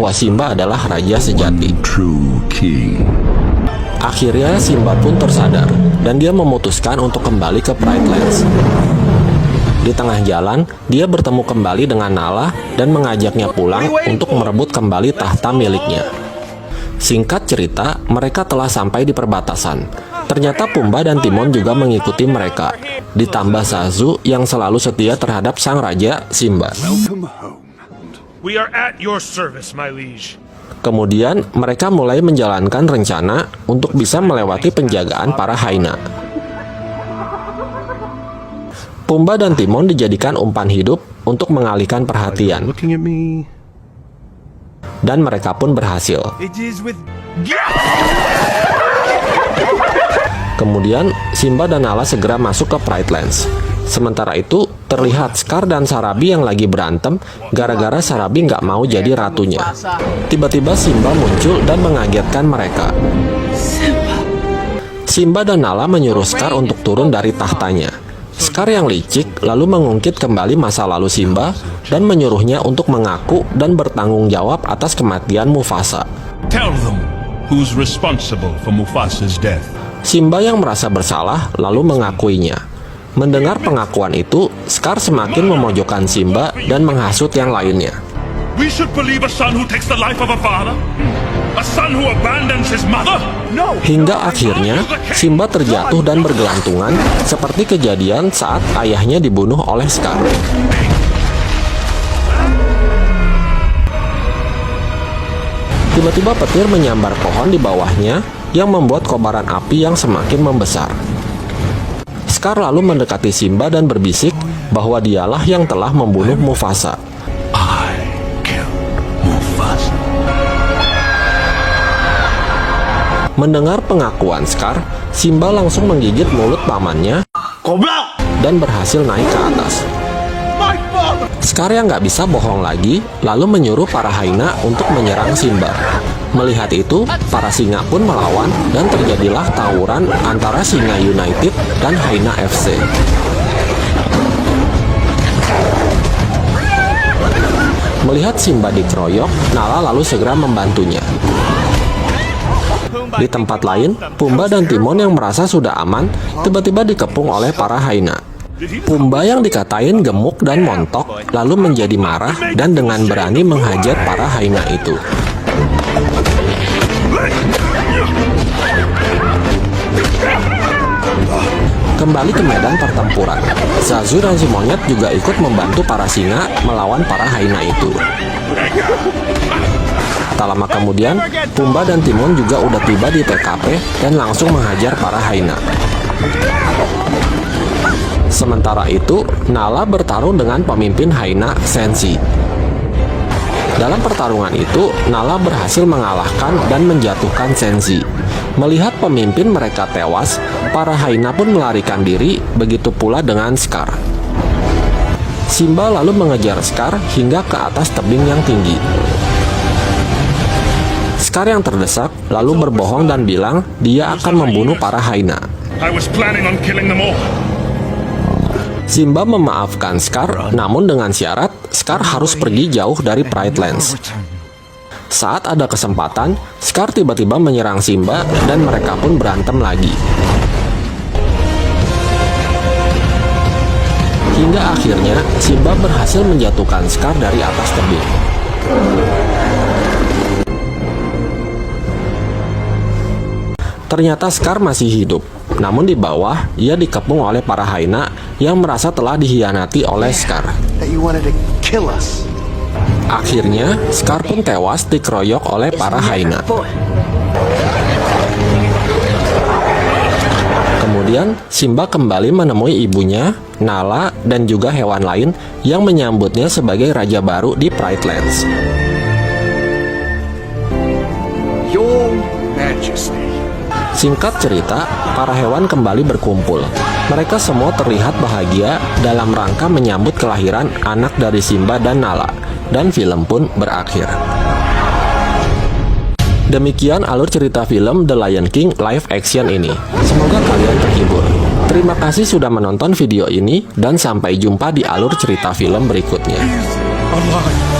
bahwa Simba adalah raja sejati. Akhirnya Simba pun tersadar dan dia memutuskan untuk kembali ke Pride Lands. Di tengah jalan, dia bertemu kembali dengan Nala dan mengajaknya pulang untuk merebut kembali tahta miliknya. Singkat cerita, mereka telah sampai di perbatasan. Ternyata Pumbaa dan Timon juga mengikuti mereka, ditambah Zazu yang selalu setia terhadap sang raja Simba. We are at your service, my liege. Kemudian, mereka mulai menjalankan rencana untuk bisa melewati penjagaan para Hyena. Pumbaa dan Timon dijadikan umpan hidup untuk mengalihkan perhatian. Dan mereka pun berhasil. Kemudian, Simba dan Nala segera masuk ke Pride Lands. Sementara itu, terlihat Scar dan Sarabi yang lagi berantem gara-gara Sarabi nggak mau jadi ratunya. Tiba-tiba Simba muncul dan mengagetkan mereka. Simba dan Nala menyuruh Scar untuk turun dari tahtanya. Scar yang licik lalu mengungkit kembali masa lalu Simba dan menyuruhnya untuk mengaku dan bertanggung jawab atas kematian Mufasa. Tell them who's responsible for Mufasa's death. Simba yang merasa bersalah lalu mengakuinya. Mendengar pengakuan itu, Scar semakin memojokkan Simba dan menghasut yang lainnya. We should believe a son who takes the life of a father? A son who abandons his mother? No. Hingga akhirnya, Simba terjatuh dan bergelantungan seperti kejadian saat ayahnya dibunuh oleh Scar. Tiba-tiba petir menyambar pohon di bawahnya yang membuat kobaran api yang semakin membesar. Scar lalu mendekati Simba dan berbisik bahwa dialah yang telah membunuh Mufasa. I killed Mufasa. Mendengar pengakuan Scar, Simba langsung menggigit mulut pamannya dan berhasil naik ke atas. Scar yang nggak bisa bohong lagi, lalu menyuruh para Hyena untuk menyerang Simba. Melihat itu, para singa pun melawan dan terjadilah tawuran antara Singa United dan Hyena FC. Melihat Simba dikeroyok, Nala lalu segera membantunya. Di tempat lain, Pumbaa dan Timon yang merasa sudah aman, tiba-tiba dikepung oleh para Hyena. Pumbaa yang dikatain gemuk dan montok, lalu menjadi marah dan dengan berani menghajar para Hyena itu. Kembali ke medan pertempuran, Zazu dan si monyet juga ikut membantu para singa melawan para Hyena itu. Tak lama kemudian, Pumbaa dan Timon juga udah tiba di TKP dan langsung menghajar para Hyena. Sementara itu, Nala bertarung dengan pemimpin Hyena, Sensi. Dalam pertarungan itu, Nala berhasil mengalahkan dan menjatuhkan Sensi. Melihat pemimpin mereka tewas, para Hyena pun melarikan diri, begitu pula dengan Scar. Simba lalu mengejar Scar hingga ke atas tebing yang tinggi. Scar yang terdesak lalu berbohong dan bilang dia akan membunuh para Hyena. I was planning on killing them all. Simba memaafkan Scar, namun dengan syarat Scar harus pergi jauh dari Pride Lands. Saat ada kesempatan, Scar tiba-tiba menyerang Simba dan mereka pun berantem lagi. Hingga akhirnya Simba berhasil menjatuhkan Scar dari atas tebing. Ternyata Scar masih hidup, namun di bawah ia dikepung oleh para Hyena yang merasa telah dikhianati oleh Scar. Akhirnya, Scar pun tewas dikeroyok oleh para Hyena. Kemudian, Simba kembali menemui ibunya, Nala, dan juga hewan lain yang menyambutnya sebagai raja baru di Pride Lands. Your Majesty. Singkat cerita, para hewan kembali berkumpul. Mereka semua terlihat bahagia dalam rangka menyambut kelahiran anak dari Simba dan Nala, dan film pun berakhir. Demikian alur cerita film The Lion King live action ini. Semoga kalian terhibur. Terima kasih sudah menonton video ini, dan sampai jumpa di alur cerita film berikutnya. Allah.